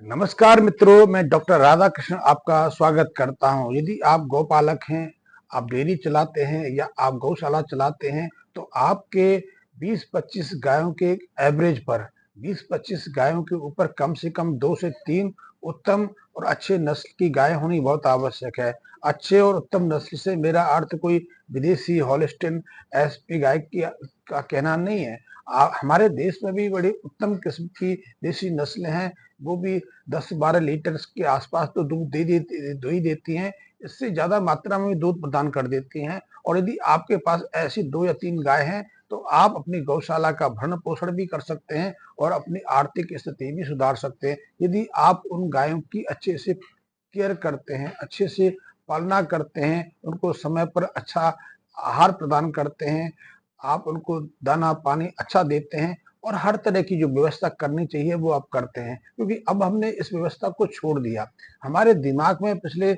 नमस्कार मित्रों, मैं डॉक्टर राधाकृष्ण आपका स्वागत करता हूं। यदि आप गौपालक हैं, आप डेयरी चलाते हैं या आप गौशाला चलाते हैं, तो आपके 20-25 गायों के एवरेज पर 20-25 गायों के ऊपर कम से कम 2 से 3 उत्तम और अच्छे नस्ल की गाय होनी बहुत आवश्यक है। अच्छे और उत्तम नस्ल से मेरा अर्थ कोई विदेशी हॉलिस्टीन एसपी गाय का कहना नहीं है। हमारे देश में भी बड़ी उत्तम किस्म की देसी नस्लें हैं, वो भी 10-12 लीटर के आसपास तो दूध दे ही देती हैं। इससे ज्यादा मात्रा में दूध प्रदान कर देती हैं। और यदि आपके पास ऐसी 2 या 3 गाय हैं, तो आप अपनी गौशाला का भरण पोषण भी कर सकते हैं और अपनी आर्थिक स्थिति भी सुधार सकते हैं। यदि आप उन गायों की अच्छे से केयर करते हैं, अच्छे से पालना करते हैं, उनको समय पर अच्छा आहार प्रदान करते हैं, आप उनको दाना पानी अच्छा देते हैं और हर तरह की जो व्यवस्था करनी चाहिए वो आप करते हैं, क्योंकि अब हमने इस व्यवस्था को छोड़ दिया। हमारे दिमाग में पिछले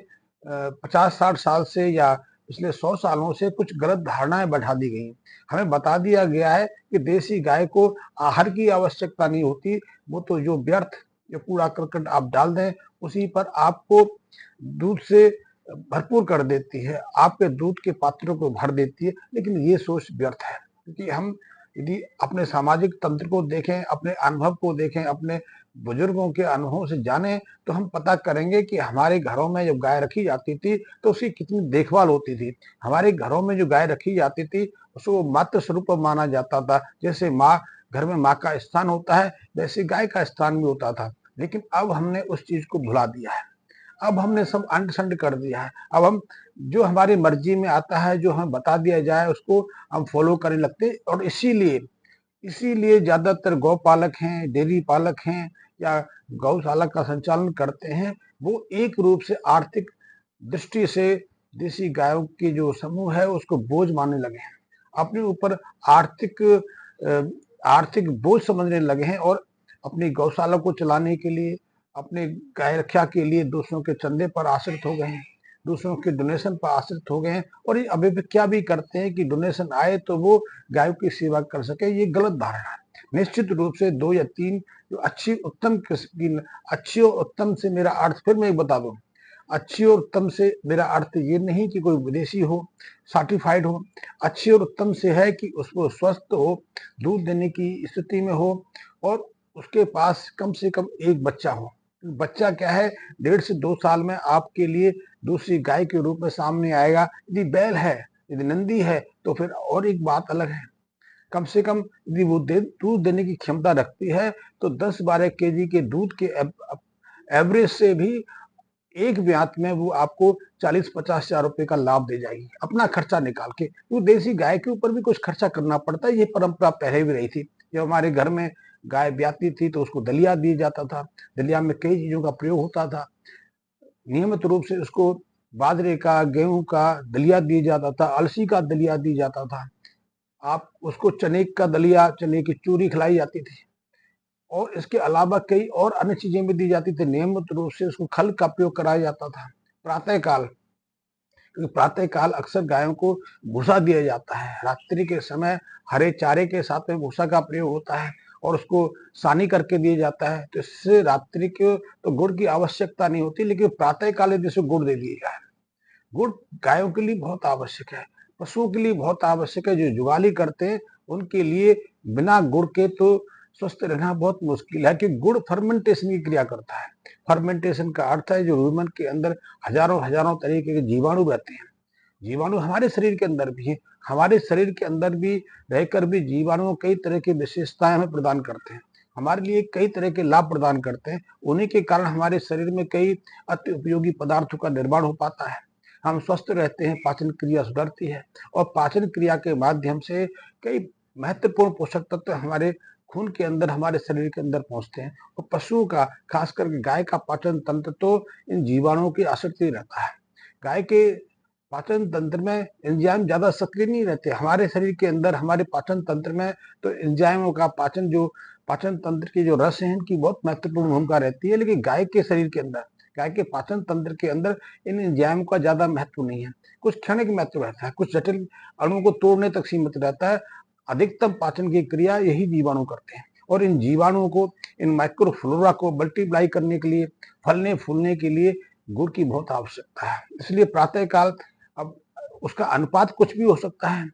50-60 साल से या पिछले 100 सालों से कुछ गलत धारणाएं बैठा दी गई। हमें बता दिया गया है कि देसी गाय को आहार की आवश्यकता नहीं होती, वो तो जो व्यर्थ जो कूड़ा करकट आप डाल दें उसी पर आपको दूध से भरपूर कर देती है, आपके दूध के पात्रों को भर देती है। लेकिन ये सोच व्यर्थ है, क्योंकि हम यदि अपने सामाजिक तंत्र को देखें, अपने अनुभव को देखें, अपने बुजुर्गों के अनुभव से जानें, तो हम पता करेंगे कि हमारे घरों में जब गाय रखी जाती थी तो उसकी कितनी देखभाल होती थी। हमारे घरों में जो गाय रखी जाती थी उसको मातृ स्वरूप माना जाता था। जैसे माँ घर में माँ का स्थान होता है, वैसे गाय का स्थान भी होता था। लेकिन अब हमने उस चीज को भुला दिया है। अब हमने सब अंट संट कर दिया है। अब हम जो हमारी मर्जी में आता है, जो हमें बता दिया जाए, उसको हम फॉलो करने लगते हैं। और इसीलिए इसीलिए ज्यादातर गौपालक हैं, डेयरी पालक हैं या गौशाला का संचालन करते हैं, वो एक रूप से आर्थिक दृष्टि से देसी गायों के जो समूह है उसको बोझ मानने लगे हैं, अपने ऊपर आर्थिक आर्थिक बोझ समझने लगे हैं और अपनी गौशाला को चलाने के लिए, अपने गाय रक्षा के लिए दूसरों के चंदे पर आश्रित हो गए हैं, दूसरों के डोनेशन पर आश्रित हो गए हैं। और ये अभी भी क्या भी करते हैं कि डोनेशन आए तो वो गायों की सेवा कर सके। ये गलत धारणा है। निश्चित रूप से 2 या 3 जो अच्छी उत्तम किस्म की, अच्छी और उत्तम से मेरा अर्थ फिर मैं एक बता दूं, अच्छी और उत्तम से मेरा अर्थ ये नहीं कि कोई विदेशी हो, सर्टिफाइड हो। अच्छी और उत्तम से है कि उसको स्वस्थ हो, दूध देने की स्थिति में हो और उसके पास कम से कम एक बच्चा हो। बच्चा क्या है, 1.5 से 2 साल में आपके लिए दूसरी गाय के रूप में सामने आएगा। यदि बैल है, यदि नंदी है, तो फिर और एक बात अलग है। कम से कम यदि वो दूध देने की क्षमता रखती है तो 10-12 केजी के दूध के एवरेज से भी एक ब्यात में वो आपको 40-50 हजार रुपए का लाभ दे जाएगी, अपना खर्चा निकाल के। तो देसी गाय के ऊपर भी कुछ खर्चा करना पड़ता है। ये परंपरा पहले भी रही थी। जब हमारे घर में गाय ब्याती थी तो उसको दलिया दिया जाता था। दलिया में कई चीजों का प्रयोग होता था। नियमित रूप से उसको बाजरे का, गेहूं का दलिया दिया जाता था, अलसी का दलिया दिया जाता था। आप उसको चने का दलिया, चने की चूरी खिलाई जाती थी और इसके अलावा कई और अन्य चीजें भी दी जाती थी। नियमित रूप से उसको खल का प्रयोग कराया जाता था। प्रातः काल, क्योंकि प्रातः काल अक्सर गायों को भूसा दिया जाता है। रात्रि के समय हरे चारे के साथ में भूसा का प्रयोग होता है और उसको सानी करके दिया जाता है। तो इससे रात्रि के तो गुड़ की आवश्यकता नहीं होती, लेकिन प्रातः काल यदि उसको गुड़ दे दिया जाए, गुड़ गायों के लिए बहुत आवश्यक है, पशुओं के लिए बहुत आवश्यक है। जो जुगाली करते हैं उनके लिए बिना गुड़ के तो स्वस्थ रहना बहुत मुश्किल है, कि गुड़ फर्मेंटेशन की क्रिया करता है। फर्मेंटेशन का अर्थ है जो रूमन के अंदर हजारों हजारों तरीके के जीवाणु रहते हैं। जीवाणु हमारे शरीर के अंदर भी है। हमारे शरीर के अंदर भी रहकर भी जीवाणु कई तरह की विशेषताएं हमें प्रदान करते हैं, हमारे लिए कई तरह के लाभ प्रदान करते हैं। उन्हीं के कारण हमारे शरीर में कई अति उपयोगी पदार्थों का निर्माण हो पाता है। हम स्वस्थ रहते हैं, पाचन क्रिया सुधरती है और पाचन क्रिया के माध्यम से कई महत्वपूर्ण पोषक तत्व हमारे खून के अंदर, हमारे शरीर के अंदर पहुंचते हैं। और पशुओं का, खास करके गाय का पाचन तंत्र तो इन जीवाणुओं की आसक्ति रहता है। गाय के पाचन तंत्र में एंजाइम ज्यादा सक्रिय नहीं रहते। हमारे शरीर के अंदर, हमारे पाचन तंत्र में तो एंजाइमों का, पाचन तंत्र की जो रस है इनकी बहुत महत्वपूर्ण भूमिका रहती है। लेकिन गाय के शरीर के अंदर, गाय के पाचन तंत्र के अंदर इन एंजाइम का ज्यादा महत्व नहीं है। कुछ क्षणिक महत्व रहता है, कुछ जटिल अणुओं को तोड़ने तक सीमित रहता है। अधिकतम पाचन की क्रिया यही जीवाणु करते हैं और इन जीवाणुओं को, इन माइक्रोफ्लोरा को मल्टीप्लाई करने के लिए, फलने फूलने के लिए गुड़ की बहुत आवश्यकता है। इसलिए प्रातःकाल, अब उसका अनुपात कुछ भी हो सकता है,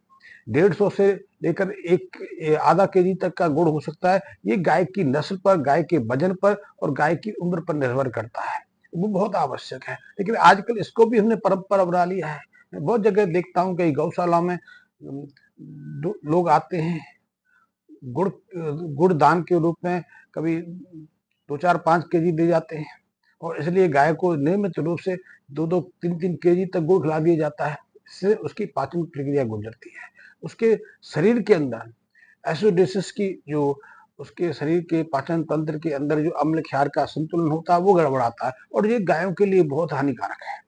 150 से लेकर आधा केजी तक का गुड़ हो सकता है। ये गाय की नस्ल पर, गाय के वजन पर और गाय की उम्र पर निर्भर करता है। वो बहुत आवश्यक है, लेकिन आजकल इसको भी हमने परंपरा बना लिया है। मैं बहुत जगह देखता हूँ, कई गौशाला में लोग आते हैं, गुड़ दान के रूप में कभी 2-4-5 केजी दे जाते हैं, और इसलिए गाय को नियमित रूप से 2-3 केजी तक गुड़ खिला दिया जाता है। इससे उसकी पाचन प्रक्रिया गुजरती है, उसके शरीर के अंदर एसिडोसिस की, जो उसके शरीर के पाचन तंत्र के अंदर जो अम्ल क्षार का संतुलन होता है वो गड़बड़ाता है, और ये गायों के लिए बहुत हानिकारक है।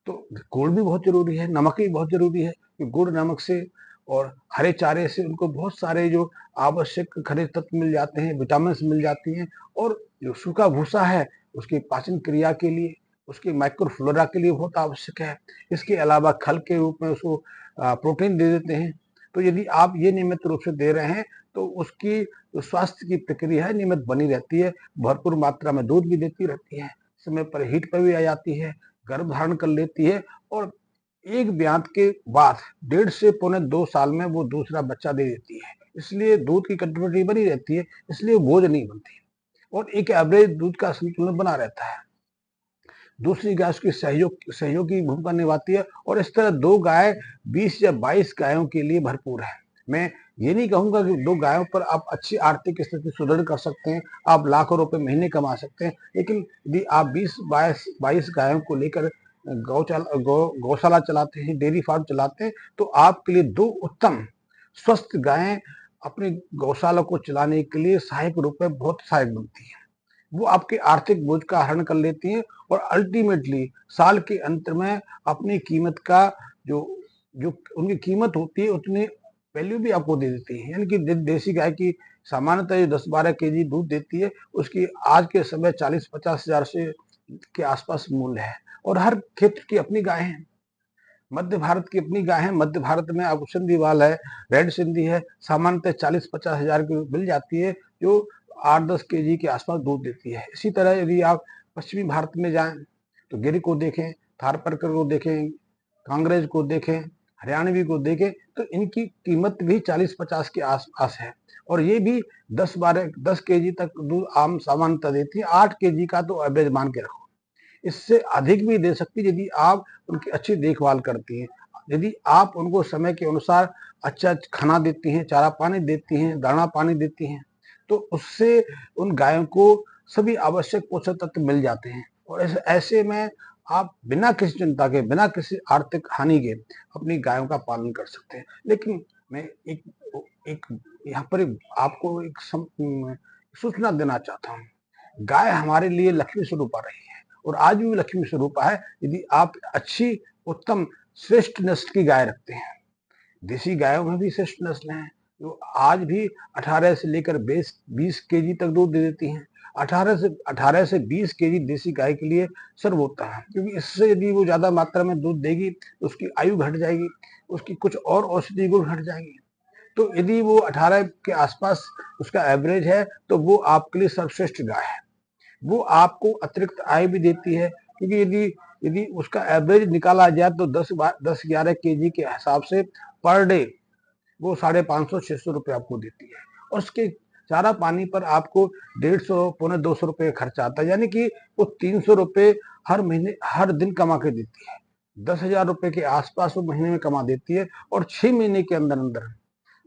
तो गुड़ भी बहुत जरूरी है, नमक भी बहुत जरूरी है। गुड़ नमक से और हरे चारे से उनको बहुत सारे जो आवश्यक खनिज तत्व मिल जाते हैं, विटामिन मिल जाती हैं, और जो सूखा भूसा है उसकी पाचन क्रिया के लिए, उसके माइक्रोफ्लोरा के लिए बहुत आवश्यक है। इसके अलावा खल के रूप में उसको प्रोटीन दे देते हैं। तो यदि आप ये नियमित रूप से दे रहे हैं तो उसकी जो स्वास्थ्य की प्रक्रिया है नियमित बनी रहती है, भरपूर मात्रा में दूध भी देती रहती है, समय पर हीट पर भी आ जाती है, गर्भ धारण कर लेती है, और एक ब्यात के बाद 1.5 से 2.25 साल में वो दूसरा बच्चा दे देती है। इसलिए दूध की कंटिन्यूटी बनी रहती है, इसलिए बोझ नहीं बनती, और एक एवरेज दूध का संतुलन बना रहता है। दूसरी गाय उसकी सहयोगी भूमिका निभाती है, और इस तरह 2 गाय 20 या 22 गायों के लिए भरपूर है। मैं ये नहीं कहूंगा कि 2 गायों पर आप अच्छी आर्थिक स्थिति सुदृढ़ कर सकते हैं, आप लाखों रुपए महीने कमा सकते हैं, लेकिन यदि आप 20-22 गायों को लेकर गौशाला चलाते हैं, डेयरी फार्म चलाते हैं, तो आपके लिए 2 उत्तम स्वस्थ गायें अपनी गौशाला को चलाने के लिए सहायक रूप में बहुत सहायक बनती है। वो आपके आर्थिक बोझ का हरण कर लेती हैं, और अल्टीमेटली साल के अंत में अपनी कीमत का जो जो उनकी कीमत होती है उतनी वैल्यू भी आपको दे देती है। यानी कि देसी गाय की सामान्यतः जो 10-12 केजी दूध देती है, उसकी आज के समय 40-50 हजार से के आसपास मूल्य है, और हर क्षेत्र की अपनी गाय है। मध्य भारत की अपनी गाय है, मध्य भारत में अब सिंधीवाल है, रेड सिंधी है, सामान्यतः 40-50 हजार की मिल जाती है, जो 8-10 केजी के आसपास दूध देती है। इसी तरह यदि आप पश्चिमी भारत में जाएं तो गिर को देखें, थारपारकर को देखें, कांग्रेज को देखें, हरियाणवी को देखें, तो इनकी कीमत भी 40-50 के आसपास है, और ये भी 10 केजी तक दूध आम सामान्यतः देती है। 8 केजी का तो एवरेज मान के रखो, इससे अधिक भी दे सकती यदि आप उनकी अच्छी देखभाल करती हैं, यदि आप उनको समय के अनुसार अच्छा खाना देती हैं, चारा पानी देती हैं, दाना पानी देती हैं, तो उससे उन गायों को सभी आवश्यक पोषक तत्व मिल जाते हैं, और ऐसे में आप बिना किसी चिंता के, बिना किसी आर्थिक हानि के अपनी गायों का पालन कर सकते हैं। लेकिन मैं एक एक यहाँ पर आपको एक सूचना देना चाहता हूँ। गाय हमारे लिए लक्ष्मी स्वरूपा रही है, और आज भी लक्ष्मी स्वरूपा है। यदि आप अच्छी, उत्तम, श्रेष्ठ नस्ल की गाय रखते हैं, देसी गायों में भी श्रेष्ठ नस्ल हैं जो आज भी 18 से लेकर 20 केजी तक दूध दे देती हैं। 18 से 20 केजी देसी गाय के लिए सर्व होता है, क्योंकि इससे यदि वो ज्यादा मात्रा में दूध देगी तो उसकी आयु घट जाएगी, उसकी कुछ और औषधि गुण घट जाएंगे। तो यदि वो 18 के आसपास उसका एवरेज है, तो वो आपके लिए सर्वश्रेष्ठ गाय है। वो आपको अतिरिक्त आय भी देती है, क्योंकि यदि यदि उसका एवरेज निकाला जाए तो 10-11 केजी के हिसाब से पर डे वो 550-600 रुपये आपको देती है, और उसके चारा पानी पर आपको 150-200 रुपये खर्चा आता है। यानी कि वो 300 रुपये हर महीने, हर दिन कमा के देती है। 10,000 रुपये के आसपास वो महीने में कमा देती है, और 6 महीने के अंदर अंदर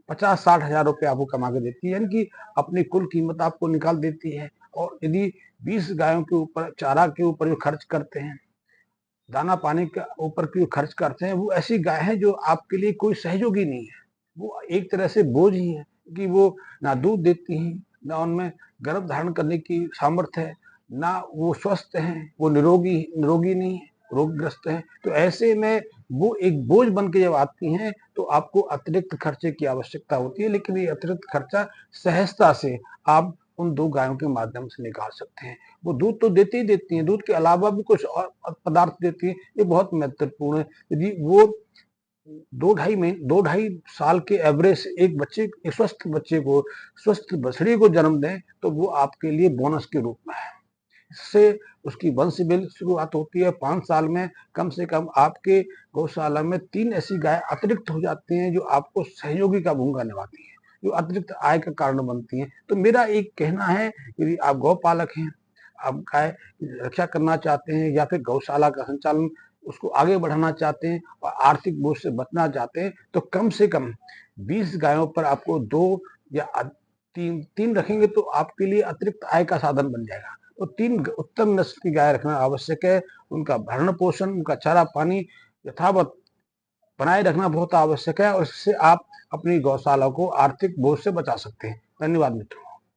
50-60 हजार रुपये आपको कमा के देती है, यानी कि अपनी कुल कीमत आपको निकाल देती है। और यदि 20 गायों के ऊपर, चारा के ऊपर जो खर्च करते हैं, दाना पानी के ऊपर जो खर्च करते हैं, वो ऐसी गाय है जो आपके लिए कोई सहयोगी नहीं है, वो एक तरह से बोझ ही है, कि वो ना दूध देती हैं, ना उनमें गर्भ धारण करने की सामर्थ्य है, ना वो स्वस्थ हैं, वो निरोगी नहीं है, रोगग्रस्त हैं। तो ऐसे में वो एक बोझ बन के जब आती हैं तो आपको अतिरिक्त खर्चे की आवश्यकता होती है, लेकिन ये अतिरिक्त खर्चा सहजता से आप उन 2 गायों के माध्यम से निकाल सकते हैं। वो दूध तो देती ही देती हैं, दूध के अलावा भी कुछ और पदार्थ देती हैं, ये बहुत महत्वपूर्ण है। यदि वो दो ढाई साल के एवरेज से एक स्वस्थ बच्चे को, स्वस्थ बछड़ी को जन्म दें तो वो आपके लिए बोनस के रूप में है। इससे उसकी वंश बिल शुरुआत होती है। 5 साल में कम से कम आपके गौशाला में 3 ऐसी गाय अतिरिक्त हो जाती हैं जो आपको सहयोगी का भूमिका निभाती हैं, जो अतिरिक्त आय का कारण बनती हैं। तो मेरा एक कहना है, यदि आप गौपालक हैं, आप गाय की रक्षा करना चाहते हैं या फिर गौशाला का संचालन उसको आगे बढ़ाना चाहते हैं और आर्थिक बोझ से बचना चाहते हैं, तो कम से कम 20 गायों पर आपको 2 या 3 रखेंगे तो आपके लिए अतिरिक्त आय का साधन बन जाएगा। तो 3 उत्तम नस्ल की गाय रखना आवश्यक है। उनका भरण पोषण, उनका चारा पानी यथावत बनाए रखना बहुत आवश्यक है और इससे आप अपनी गौशाला को आर्थिक बोझ से बचा सकते हैं। धन्यवाद मित्रों।